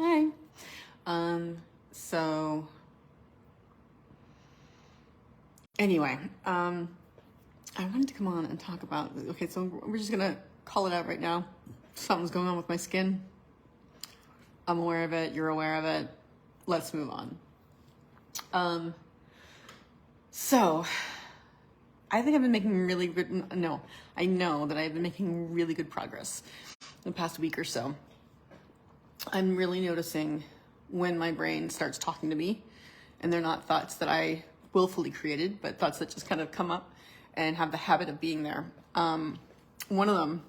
Hi. So anyway, I wanted to come on and talk about, okay, so we're just gonna call it out right now. Something's going on with my skin. I'm aware of it, you're aware of it. Let's move on. So I think I've been making really good, no, I know that I've been making really good progress in the past week or so. I'm really noticing when my brain starts talking to me, and they're not thoughts that I willfully created, but thoughts that just kind of come up and have the habit of being there. One of them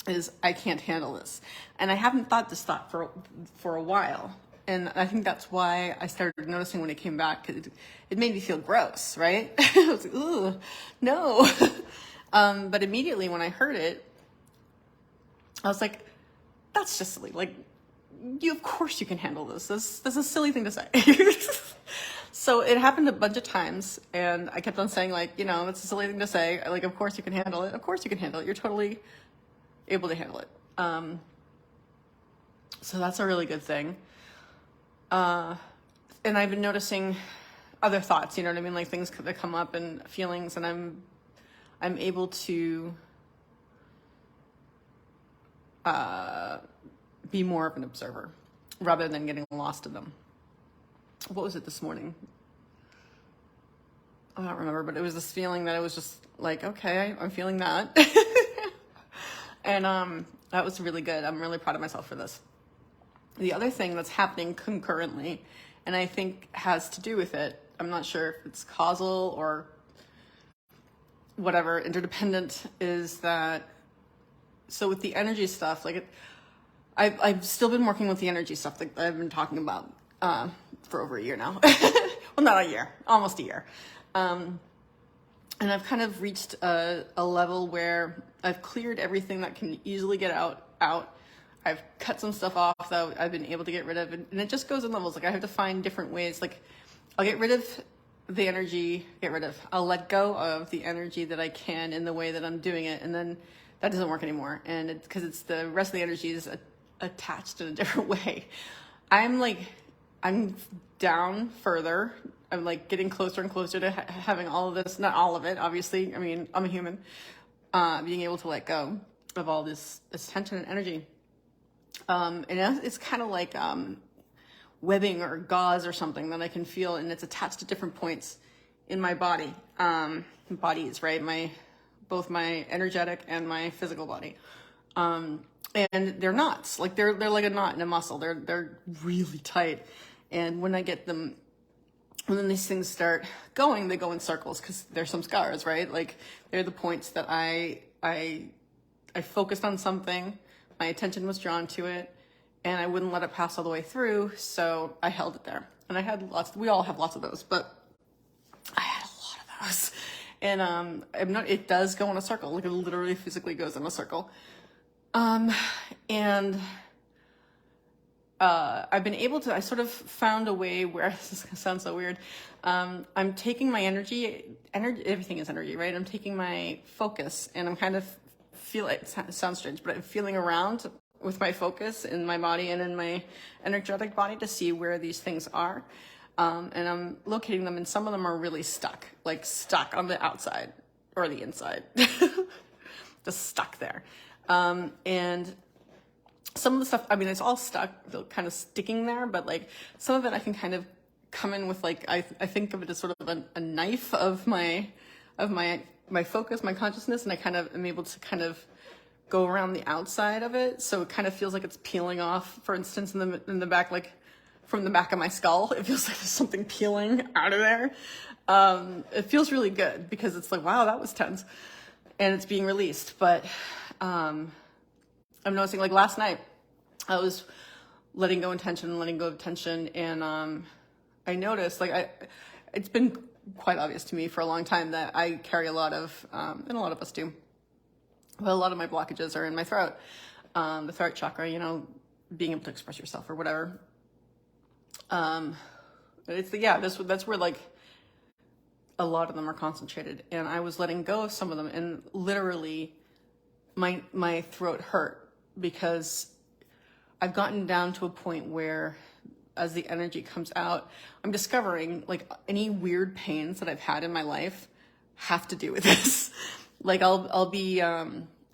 is, I can't handle this. And I haven't thought this thought for a while. And I think that's why I started noticing when it came back, because it made me feel gross, right? I was like, ooh, no. But immediately when I heard it, I was like, that's just silly. Like, of course you can handle this. This is a silly thing to say. So it happened a bunch of times, and I kept on saying, like, it's a silly thing to say. Like, of course you can handle it. Of course you can handle it. You're totally able to handle it. So that's a really good thing. And I've been noticing other thoughts, you know what I mean? Like things that come up and feelings, and I'm able to be more of an observer rather than getting lost in them. What was it this morning? I don't remember, but it was this feeling that I was just like, okay, I'm feeling that. And that was really good. I'm really proud of myself for this. The other thing that's happening concurrently, and I think has to do with it, I'm not sure if it's causal or whatever, interdependent, is that, so with the energy stuff, like I've still been working with the energy stuff that I've been talking about for over a year now. Well, not a year, almost a year. And I've kind of reached a level where I've cleared everything that can easily get out. I've cut some stuff off that I've been able to get rid of, and it just goes in levels. Like I have to find different ways. Like I'll get rid of the energy, I'll let go of the energy that I can in the way that I'm doing it, and then that doesn't work anymore. And because it's the rest of the energy is attached in a different way. I'm down further. I'm like getting closer and closer to having all of this, not all of it, obviously. I mean, I'm a human. Being able to let go of all this tension and energy. And it's kind of like webbing or gauze or something that I can feel, and it's attached to different points in my body. Bodies, right? Both my energetic and my physical body. And they're knots. Like they're like a knot in a muscle. They're really tight. And when these things start going, they go in circles because there's some scars, right? Like they're the points that I focused on something, my attention was drawn to it, and I wouldn't let it pass all the way through, so I held it there. And we all have lots of those, but I had a lot of those. And it does go in a circle, like it literally physically goes in a circle. And I've been able to, I sort of found a way where, this is gonna sound so weird, I'm taking my energy, everything is energy, right? I'm taking my focus, and I'm kind of it sounds strange, but I'm feeling around with my focus in my body and in my energetic body to see where these things are. And I'm locating them, and some of them are really stuck on the outside or the inside, just stuck there. And some of the stuff, I mean, it's all stuck, kind of sticking there, but like some of it I can kind of come in with, like, I think of it as sort of a knife of my focus, my consciousness, and I kind of am able to kind of go around the outside of it. So it kind of feels like it's peeling off, for instance, in the back, like from the back of my skull, it feels like there's something peeling out of there. It feels really good because it's like, wow, that was tense, and it's being released. But I'm noticing, like last night, I was letting go of tension, and I noticed, like, it's been quite obvious to me for a long time that I carry a lot of, and a lot of us do, but a lot of my blockages are in my throat, the throat chakra, being able to express yourself or whatever. That's where like a lot of them are concentrated, and I was letting go of some of them, and literally my throat hurt because I've gotten down to a point where as the energy comes out, I'm discovering like any weird pains that I've had in my life have to do with this. Like I'll be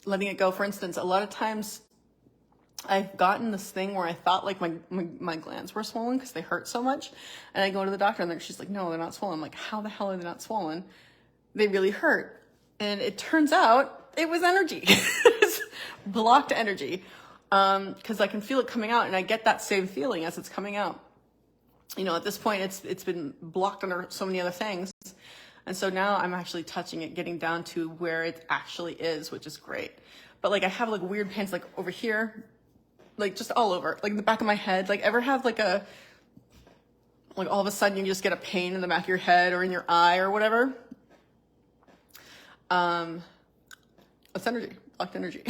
letting it go. For instance, a lot of times I've gotten this thing where I thought like my glands were swollen because they hurt so much. And I go to the doctor and she's like, no, they're not swollen. I'm like, how the hell are they not swollen? They really hurt. And it turns out it was energy. It's blocked energy. Because I can feel it coming out and I get that same feeling as it's coming out. You know, at this point, it's been blocked under so many other things. And so now I'm actually touching it, getting down to where it actually is, which is great. But like I have like weird pains like over here, like just all over, like in the back of my head. Like ever have like all of a sudden you just get a pain in the back of your head or in your eye or whatever? It's energy, blocked energy.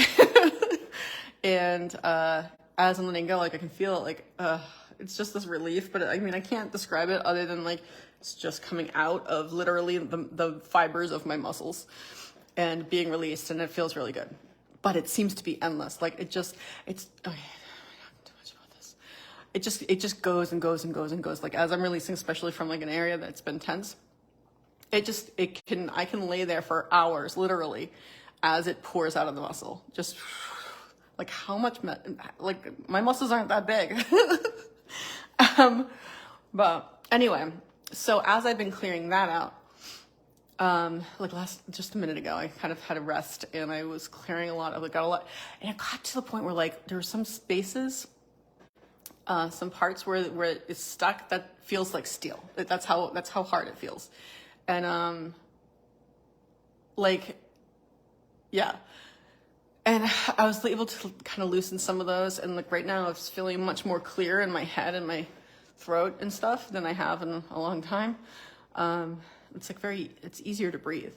And as I'm letting go, like I can feel it, like it's just this relief. But I mean, I can't describe it other than like it's just coming out of literally the fibers of my muscles and being released, and it feels really good. But it seems to be endless. Like it's okay. I don't talk too much about this. It just goes and goes and goes and goes. Like as I'm releasing, especially from like an area that's been tense, I can lay there for hours, literally, as it pours out of the muscle. Just like how much, like my muscles aren't that big. But anyway, so as I've been clearing that out, just a minute ago, I kind of had a rest and I was clearing a lot, and it got to the point where like there were some spaces, some parts where it's stuck that feels like steel. That's how hard it feels. And, yeah. And I was able to kind of loosen some of those. And like right now, it's feeling much more clear in my head and my throat and stuff than I have in a long time. It's it's easier to breathe.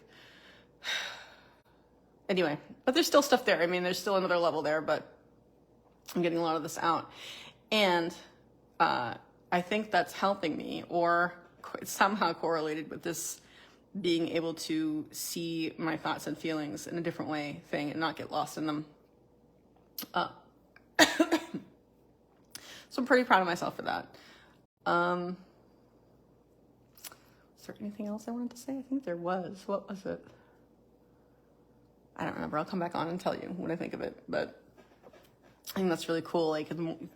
Anyway, but there's still stuff there. I mean, there's still another level there, but I'm getting a lot of this out. And I think that's helping me, or it's somehow correlated with this being able to see my thoughts and feelings in a different way thing and not get lost in them. So I'm pretty proud of myself for that. Is there anything else I wanted to say? I think there was. What was it? I don't remember. I'll come back on and tell you when I think of it. But I think that's really cool. Like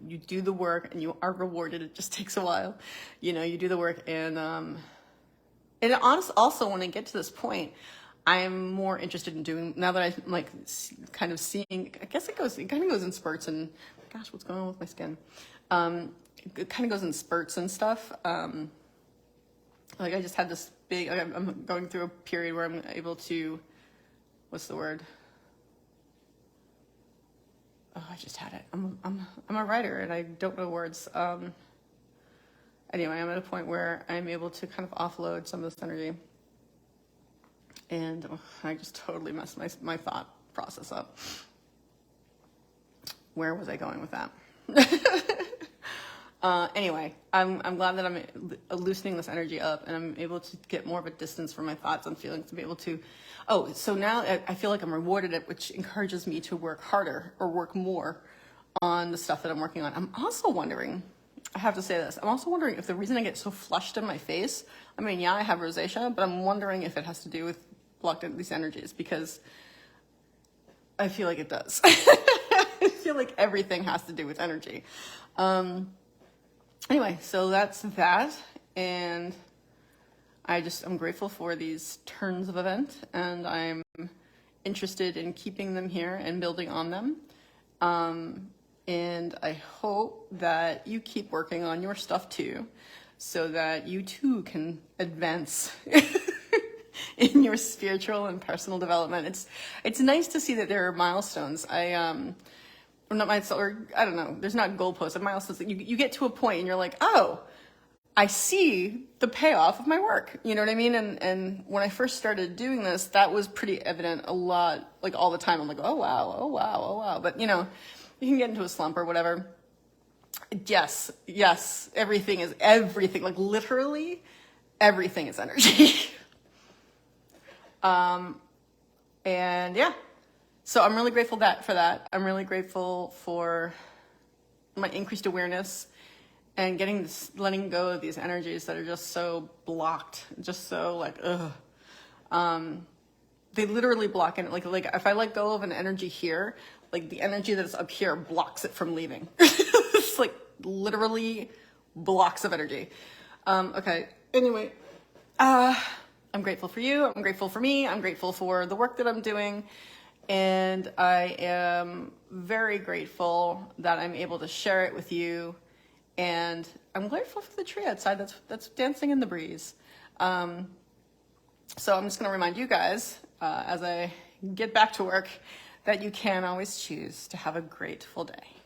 you do the work and you are rewarded. It just takes a while. You know, you do the work and also when I get to this point, I'm more interested in doing, now that I'm like kind of seeing, I guess it kind of goes in spurts and gosh, what's going on with my skin? It kind of goes in spurts and stuff. Like I just had this big, I'm going through a period where I'm able to, what's the word? Oh, I just had it. I'm a writer and I don't know words. Anyway, I'm at a point where I'm able to kind of offload some of this energy. And I just totally messed my thought process up. Where was I going with that? Anyway, I'm glad that I'm loosening this energy up and I'm able to get more of a distance from my thoughts and feelings to be able to, so now I feel like I'm rewarded it, which encourages me to work harder or work more on the stuff that I'm working on. I'm also wondering, I have to say this, I'm also wondering if the reason I get so flushed in my face, I mean, yeah, I have rosacea, but I'm wondering if it has to do with blocked in these energies, because I feel like it does. I feel like everything has to do with energy. Anyway, so that's that. And I'm grateful for these turns of event, and I'm interested in keeping them here and building on them. And I hope that you keep working on your stuff too, so that you too can advance in your spiritual and personal development. It's nice to see that there are milestones. I don't know, there's not goalposts, but milestones. You get to a point and you're like, oh, I see the payoff of my work. You know what I mean? And when I first started doing this, that was pretty evident a lot, like all the time. I'm like, oh wow, oh wow, oh wow. But you know, you can get into a slump or whatever. Yes, everything, like literally everything is energy. And yeah, so I'm really grateful for that. I'm really grateful for my increased awareness and getting this, letting go of these energies that are just so blocked, just so like, ugh. They literally block it. Like if I let go of an energy here, like the energy that's up here blocks it from leaving. It's like literally blocks of energy. Okay. Anyway, I'm grateful for you. I'm grateful for me. I'm grateful for the work that I'm doing. And I am very grateful that I'm able to share it with you. And I'm grateful for the tree outside that's dancing in the breeze. So I'm just going to remind you guys, as I get back to work, that you can always choose to have a grateful day.